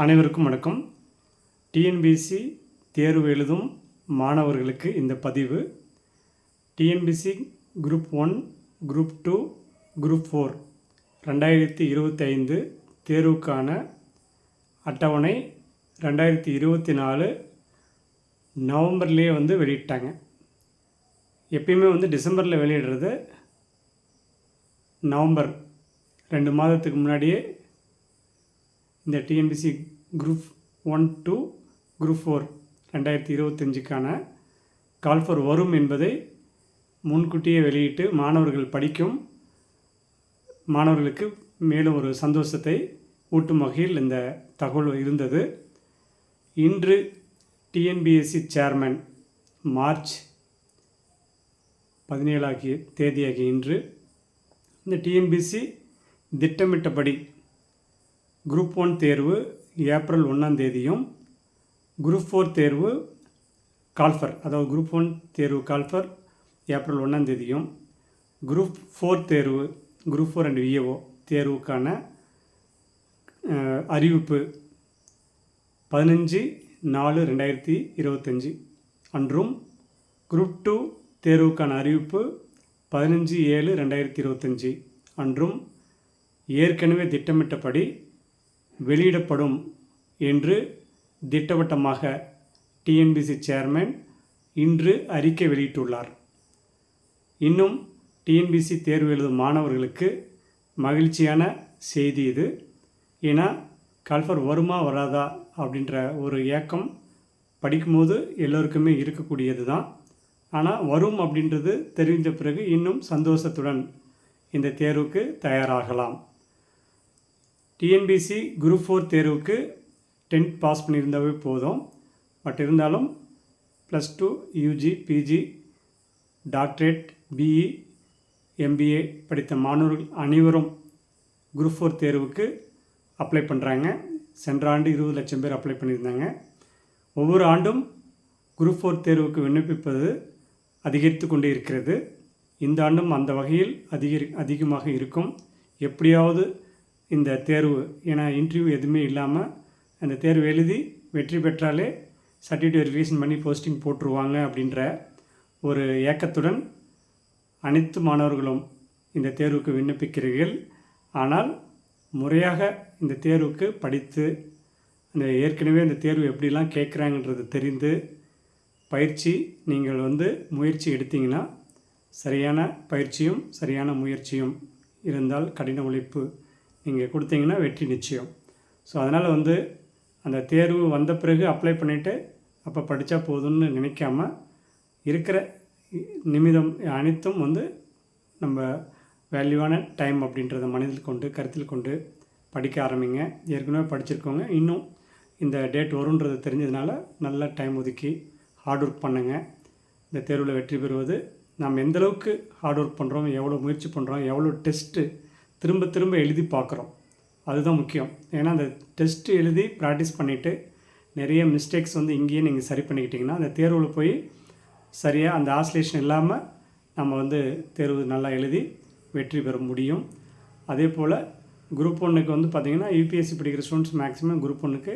அனைவருக்கும் வணக்கம். டிஎன்பிஎஸ்சி தேர்வு எழுதும் மாணவர்களுக்கு இந்த பதிவு. டிஎன்பிஎஸ்சி குரூப் 1, குரூப் 2, குரூப் 4 2025 தேர்வுக்கான அட்டவணை 2024 நவம்பர்லேயே வெளியிட்டாங்க. எப்பயுமே டிசம்பரில் வெளியிடுறது நவம்பர் 2 மாதத்துக்கு முன்னாடியே இந்த டிஎன்பிஎஸ்சி குரூப் 1, 2, குரூப் 4 2025க்கான கால்ஃபர் வரும் என்பதை முன்கூட்டியே வெளியிட்டு மாணவர்களுக்கு மேலும் ஒரு சந்தோஷத்தை ஊட்டும் வகையில் இந்த தகவல் இருந்தது. இன்று டிஎன்பிஎஸ்சி சேர்மன் மார்ச் 17 தேதியாகிய இன்று இந்த டிஎன்பிஎஸ்சி திட்டமிட்டபடி குரூப் 1 தேர்வு ஏப்ரல் 1 தேதியும், குரூப் 4 தேர்வு கால்ஃபர், அதாவது குரூப் 1 தேர்வு கால்ஃபர் ஏப்ரல் 1 தேதியும், குரூப் 4 தேர்வு குரூப் 4 அண்ட் விஏஓ தேர்வுக்கான அறிவிப்பு 15/4/2025 அன்றும், குரூப் 2 தேர்வுக்கான அறிவிப்பு 15/7/2025 அன்றும் ஏற்கனவே திட்டமிட்டபடி வெளியிடப்படும் என்று திட்டவட்டமாக டிஎன்பிஎஸ்சி சேர்மன் இன்று அறிக்கை வெளியிட்டுள்ளார். இன்னும் டிஎன்பிஎஸ்சி தேர்வு எழுதும் மாணவர்களுக்கு மகிழ்ச்சியான செய்தி இது. ஏன்னா கால்ஃபர் வருமா வராதா அப்படின்ற ஒரு ஏக்கம் படிக்கும்போது எல்லோருக்குமே இருக்கக்கூடியது தான். ஆனால் வரும் அப்படின்றது தெரிந்த பிறகு இன்னும் சந்தோஷத்துடன் இந்த தேர்வுக்கு தயாராகலாம். டிஎன்பிஎஸ்சி குரூப் 4 தேர்வுக்கு 10th பாஸ் பண்ணியிருந்தாவே போதும். பட் இருந்தாலும் +2 UG, PG, doctorate, BE, MBA படித்த மாணவர்கள் அனைவரும் குரூப் 4 தேர்வுக்கு அப்ளை பண்ணுறாங்க. சென்ற ஆண்டு 20 லட்சம் பேர் அப்ளை பண்ணியிருந்தாங்க. ஒவ்வொரு ஆண்டும் குரூப் 4 தேர்வுக்கு விண்ணப்பிப்பது அதிகரித்து கொண்டே இருக்கிறது. இந்த ஆண்டும் அந்த வகையில் அதிகமாக இருக்கும். எப்படியாவது இந்த தேர்வு, ஏன்னா இன்டர்வியூ எதுவுமே இல்லாமல் அந்த தேர்வு எழுதி வெற்றி பெற்றாலே சர்டிஃபிகேட் வெரிஃபிகேஷன் பண்ணி போஸ்டிங் போட்டுருவாங்க அப்படின்ற ஒரு ஏக்கத்துடன் அனைத்து மாணவர்களும் இந்த தேர்வுக்கு விண்ணப்பிக்கிறீர்கள். ஆனால் முறையாக இந்த தேர்வுக்கு படித்து ஏற்கனவே இந்த தேர்வு எப்படிலாம் கேட்குறாங்கன்றது தெரிந்து பயிற்சி நீங்கள் முயற்சி எடுத்தீங்கன்னா, சரியான பயிற்சியும் சரியான முயற்சியும் இருந்தால், கடின உழைப்பு நீங்கள் கொடுத்தீங்கன்னா வெற்றி நிச்சயம். ஸோ அதனால் அந்த தேர்வு வந்த பிறகு அப்ளை பண்ணிவிட்டு அப்போ படித்தா போதும்னு நினைக்காம இருக்கிற நிமிடம் அனைத்தும் நம்ம வேல்யூவான டைம் அப்படின்றத மனதில் கொண்டு கருத்தில் கொண்டு படிக்க ஆரம்பிங்க. ஏற்கனவே படிச்சிருக்கோங்க, இன்னும் இந்த டேட் வரும்ன்றது தெரிஞ்சதுனால நல்ல டைம் ஒதுக்கி ஹார்ட் ஒர்க் பண்ணுங்கள். இந்த தேர்வில் வெற்றி பெறுவது நாம் எந்தளவுக்கு ஹார்ட் ஒர்க் பண்ணுறோம், எவ்வளோ முயற்சி பண்ணுறோம், எவ்வளோ டெஸ்ட்டு திரும்ப எழுதி பார்க்குறோம், அதுதான் முக்கியம். ஏன்னா அந்த டெஸ்ட்டு எழுதி ப்ராக்டிஸ் பண்ணிவிட்டு நிறைய மிஸ்டேக்ஸ் இங்கேயே நீங்கள் சரி பண்ணிக்கிட்டிங்கன்னா அந்த தேர்வில் போய் சரியாக அந்த ஆசிலேஷன் இல்லாமல் நம்ம தேர்வு நல்லா எழுதி வெற்றி பெற முடியும். அதே போல் குரூப் 1க்கு பார்த்திங்கன்னா யூபிஎஸ்சி படிக்கிற ஸ்டூடெண்ட்ஸ் மேக்ஸிமம் குரூப் 1க்கு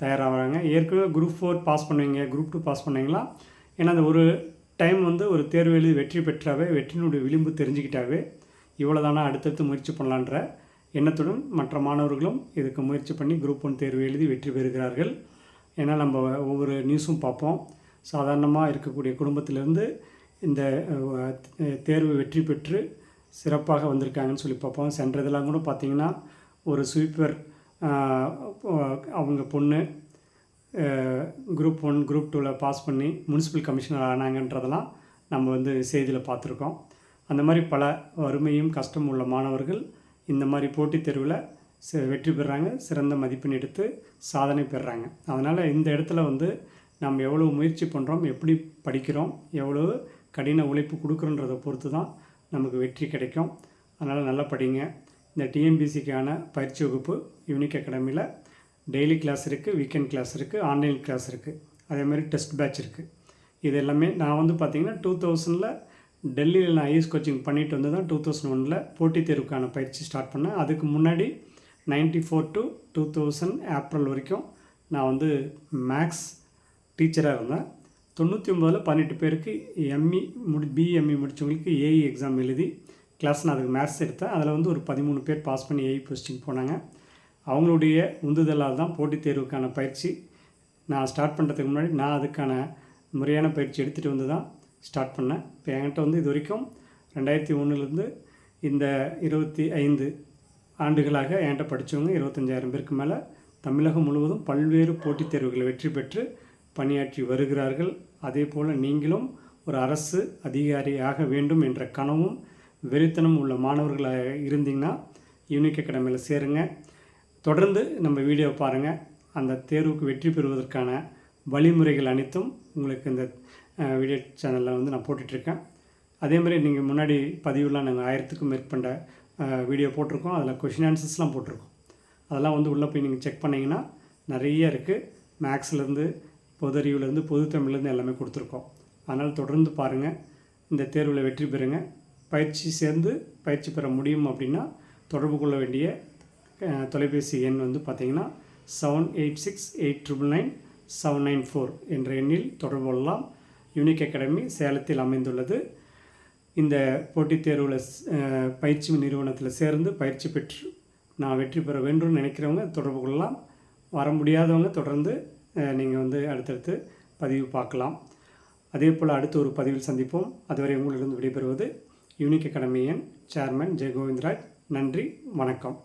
தயாராகிறாங்க. ஏற்கனவே குரூப் 4 பாஸ் பண்ணுவீங்க, குரூப் 2 பாஸ் பண்ணுவீங்களா? ஏன்னா அந்த ஒரு டைம் ஒரு தேர்வு எழுதி வெற்றி பெற்றாவே, வெற்றியினுடைய விளிம்பு தெரிஞ்சுக்கிட்டாவே இவ்வளோ தானே, அடுத்தடுத்து முயற்சி பண்ணலான்ற எண்ணத்துடன் மற்ற மாணவர்களும் இதுக்கு முயற்சி பண்ணி குரூப் 1 தேர்வு எழுதி வெற்றி பெறுகிறார்கள். ஏன்னா நம்ம ஒவ்வொரு நியூஸும் பார்ப்போம். சாதாரணமாக இருக்கக்கூடிய குடும்பத்திலேருந்து இந்த தேர்வு வெற்றி பெற்று சிறப்பாக வந்திருக்காங்கன்னு சொல்லி பார்ப்போம். சென்றதெல்லாம் கூட பார்த்திங்கன்னா ஒரு ஸ்வீப்பர் அவங்க பொண்ணு குரூப் 1 குரூப் 2ல் பாஸ் பண்ணி முனிசிபல் கமிஷனர் ஆனாங்கன்றதெல்லாம் நம்ம செய்தியில் பார்த்துருக்கோம். அந்த மாதிரி பல வறுமையும் கஷ்டம் உள்ள மாணவர்கள் இந்த மாதிரி போட்டித் தேர்வில் வெற்றி பெறுறாங்க, சிறந்த மதிப்பெண் எடுத்து சாதனை பெறுறாங்க. அதனால் இந்த இடத்துல நம்ம எவ்வளோ முயற்சி பண்ணுறோம், எப்படி படிக்கிறோம், எவ்வளோ கடின உழைப்பு கொடுக்குறோன்றதை பொறுத்து தான் நமக்கு வெற்றி கிடைக்கும். அதனால் நல்லா படிங்க. இந்த டிஎன்பிஎஸ்சிக்கான பயிற்சி வகுப்பு யூனிக் அகாடமியில் டெய்லி கிளாஸ் இருக்குது, வீக்கெண்ட் கிளாஸ் இருக்குது, ஆன்லைன் கிளாஸ் இருக்குது, அதேமாதிரி டெஸ்ட் பேட்ச் இருக்குது. இது எல்லாமே நான் பார்த்திங்கன்னா 2000 டெல்லியில் நான் ஐஎஸ் கோச்சிங் பண்ணிட்டு தான் 2001 போட்டித் தேர்வுக்கான பயிற்சி ஸ்டார்ட் பண்ணேன். அதுக்கு முன்னாடி 94 to 2000 ஏப்ரல் வரைக்கும் நான் வந்து மேக்ஸ் டீச்சராக இருந்தேன். 99 18 பேருக்கு எம்இ பிஎம்இ முடித்தவங்களுக்கு ஏஇ எக்ஸாம் எழுதி கிளாஸ் நான் அதுக்கு மேத்ஸ் எடுத்தேன். அதில் வந்து ஒரு 13 பேர் பாஸ் பண்ணி ஏஇ போஸ்டிங் போனாங்க. அவங்களுடைய உந்துதலால் தான் போட்டித் தேர்வுக்கான பயிற்சி நான் ஸ்டார்ட் பண்ணுறதுக்கு முன்னாடி நான் அதுக்கான முறையான பயிற்சி எடுத்துகிட்டு வந்து தான் ஸ்டார்ட் பண்ணேன். இப்போ என்கிட்ட வந்து இது வரைக்கும் 2001 இந்த 25 ஆண்டுகளாக என்கிட்ட படித்தவங்க 25,000 பேருக்கு மேலே தமிழகம் முழுவதும் பல்வேறு போட்டித் தேர்வுகளை வெற்றி பெற்று பணியாற்றி வருகிறார்கள். அதே போல் நீங்களும் ஒரு அரசு அதிகாரியாக வேண்டும் என்ற கனவும் வெறித்தனம் உள்ள மாணவர்களாக இருந்தீங்கன்னா யூனிக் அகாடமியில் சேருங்க. தொடர்ந்து நம்ம வீடியோ பாருங்கள். அந்த தேர்வுக்கு வெற்றி பெறுவதற்கான வழிமுறைகள் அனைத்தும் உங்களுக்கு இந்த வீடியோ சேனலில் வந்து நான் போட்டுட்ருக்கேன். அதே மாதிரி நீங்கள் முன்னாடி பதிவுலாம் நாங்கள் 1000க்கும் மேற்பட்ட வீடியோ போட்டிருக்கோம். அதில் கொஷின் ஆன்சர்ஸ்லாம் போட்டிருக்கோம். அதெல்லாம் வந்து உள்ளே போய் நீங்கள் செக் பண்ணிங்கன்னா நிறைய இருக்குது. மேக்ஸ்லேருந்து பொது அறிவுலேருந்து பொது தமிழ்லேருந்து எல்லாமே கொடுத்துருக்கோம். அதனால் தொடர்ந்து பாருங்கள். இந்த தேர்வில் வெற்றி பெறுங்க. பயிற்சி பெற முடியும் அப்படின்னா தொடர்பு கொள்ள வேண்டிய தொலைபேசி எண் வந்து பார்த்திங்கன்னா 7868999794 என்ற எண்ணில் தொடர்பு கொள்ளலாம். யூனிக் அகாடமி சேலத்தில் அமைந்துள்ளது. இந்த போட்டித் தேர்வில் பயிற்சி நிறுவனத்தில் சேர்ந்து பயிற்சி பெற்று நான் வெற்றி பெற வேண்டும் நினைக்கிறவங்க தொடர்பு கொள்ளலாம். வர முடியாதவங்க தொடர்ந்து நீங்கள் வந்து அடுத்தடுத்து பதிவு பார்க்கலாம். அதே போல் அடுத்த ஒரு பதிவில் சந்திப்போம். அதுவரை உங்களிடம் விடைபெறுவது யூனிக் அகாடமியின் சேர்மன் ஜெயகோவிந்தராஜ். நன்றி, வணக்கம்.